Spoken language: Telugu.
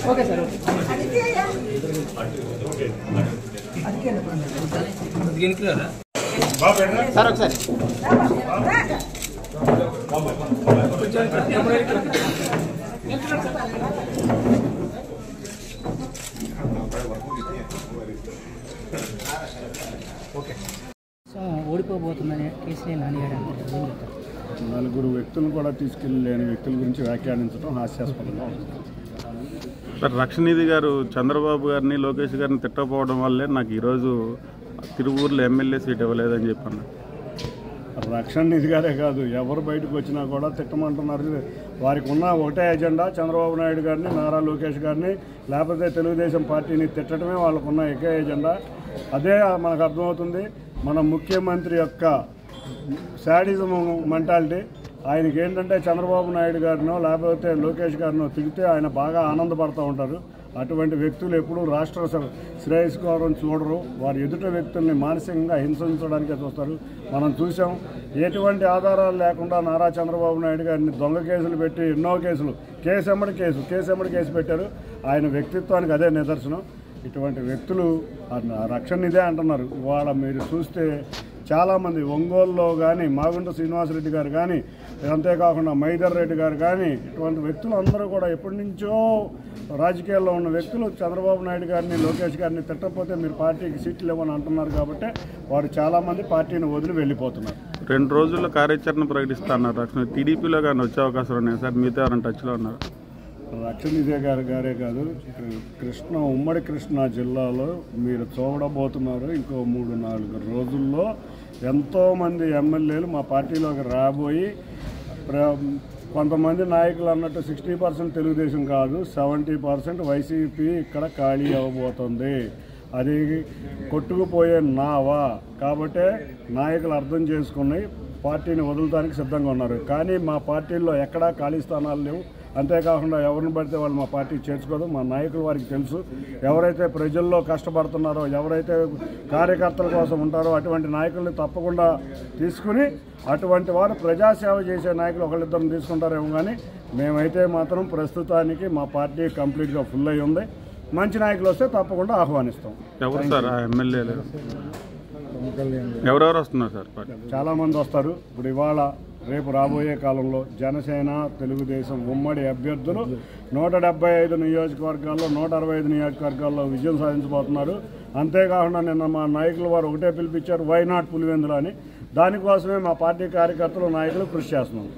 ఓకే సార్ సార్ ఒకసారి ఓడిపోబోతుందని కేసీఆర్ నాన్నగారు అంటారు. నలుగురు వ్యక్తులను కూడా తీసుకెళ్ళలేని వ్యక్తుల గురించి వ్యాఖ్యానించడం హాస్యాస్పదంగా ఉంది. సార్ రక్షణనిధి గారు చంద్రబాబు గారిని లోకేష్ గారిని తిట్టకపోవడం వల్లే నాకు ఈరోజు తిరువూరులో ఎమ్మెల్యే సీట్ ఇవ్వలేదని చెప్పాను. రక్షణనిధి గారే కాదు, ఎవరు బయటకు వచ్చినా కూడా తిట్టమంటున్నారు. వారికి ఉన్న ఒకటే ఎజెండా చంద్రబాబు నాయుడు గారిని, నారా లోకేష్ గారిని, లేకపోతే తెలుగుదేశం పార్టీని తిట్టడమే వాళ్ళకున్న ఏకే ఎజెండా. అదే మనకు అర్థమవుతుంది. మన ముఖ్యమంత్రి యొక్క శాడిజం మెంటాలిటీ. ఆయనకి ఏంటంటే చంద్రబాబు నాయుడు గారినో లేకపోతే లోకేష్ గారినో తిడితే ఆయన బాగా ఆనందపడుతూ ఉంటారు. అటువంటి వ్యక్తులు ఎప్పుడూ రాష్ట్ర శ్రేయస్కరం చూడరు. వారి ఎదుట వ్యక్తుల్ని మానసికంగా హింసించడానికే చూస్తారు. మనం చూసాం, ఎటువంటి ఆధారాలు లేకుండా నారా చంద్రబాబు నాయుడు గారిని దొంగ కేసులు పెట్టి ఎన్నో కేసులు, కేసెమ్మడి కేసు పెట్టారు. ఆయన వ్యక్తిత్వానికి అదే నిదర్శనం. ఇటువంటి వ్యక్తులు రక్షణనిదే అంటున్నారు. ఇవాళ మీరు చూస్తే చాలామంది ఒంగోలులో కానీ మాగుంట శ్రీనివాసరెడ్డి గారు కానీ, అంతేకాకుండా మైదర్ రెడ్డి గారు కానీ, ఇటువంటి వ్యక్తులు అందరూ కూడా ఎప్పటి నుంచో రాజకీయాల్లో ఉన్న వ్యక్తులు చంద్రబాబు నాయుడు గారిని, లోకేష్ గారిని తిట్టకపోతే మీరు పార్టీకి సీట్లు ఇవ్వని అంటున్నారు. కాబట్టి వారు చాలామంది పార్టీని వదిలి వెళ్ళిపోతున్నారు. 2 రోజుల్లో కార్యాచరణ ప్రకటిస్తున్నారు. రక్షణ టీడీపీలో కానీ వచ్చే అవకాశం ఉన్నాయి సార్. మీతో ఎవరైనా టచ్లో ఉన్నారు? రక్షణనిధి గారే కాదు, ఉమ్మడి కృష్ణా జిల్లాలో మీరు చూడబోతున్నారు. ఇంకో 3-4 రోజుల్లో ఎంతోమంది ఎమ్మెల్యేలు మా పార్టీలోకి రాబోయి, కొంతమంది నాయకులు అన్నట్టు 60% తెలుగుదేశం కాదు, 70% వైసీపీ ఇక్కడ ఖాళీ అవ్వబోతుంది. అది కొట్టుకుపోయే నావా. కాబట్టే నాయకులు అర్థం చేసుకుని పార్టీని వదలడానికి సిద్ధంగా ఉన్నారు. కానీ మా పార్టీల్లో ఎక్కడా ఖాళీ స్థానాలు లేవు. అంతేకాకుండా ఎవరిని పడితే వాళ్ళు మా పార్టీకి చేర్చుకోదు. మా నాయకులు వారికి తెలుసు. ఎవరైతే ప్రజల్లో కష్టపడుతున్నారో, ఎవరైతే కార్యకర్తల కోసం ఉంటారో అటువంటి నాయకుల్ని తప్పకుండా తీసుకుని, అటువంటి వారు ప్రజాసేవ చేసే నాయకులు ఒకళ్ళిద్దరిని తీసుకుంటారేమో. కానీ మేమైతే మాత్రం ప్రస్తుతానికి మా పార్టీ కంప్లీట్గా ఫుల్ అయి ఉంది. మంచి నాయకులు వస్తే తప్పకుండా ఆహ్వానిస్తాం. ఎవరు సార్ ఆ ఎమ్మెల్యేలు? ఎవరెవరు వస్తున్నారు సార్? చాలామంది వస్తారు. ఇప్పుడు ఇవాళ రేపు రాబోయే కాలంలో జనసేన, తెలుగుదేశం ఉమ్మడి అభ్యర్థులు 175 నియోజకవర్గాల్లో 165 నియోజకవర్గాల్లో విజయం సాధించబోతున్నారు. అంతేకాకుండా నిన్న మా నాయకులు వారు ఒకటే పిలిపించారు, వై నాట్ పులివెందులు అని. దానికోసమే మా పార్టీ కార్యకర్తలు, నాయకులు కృషి చేస్తున్నాం.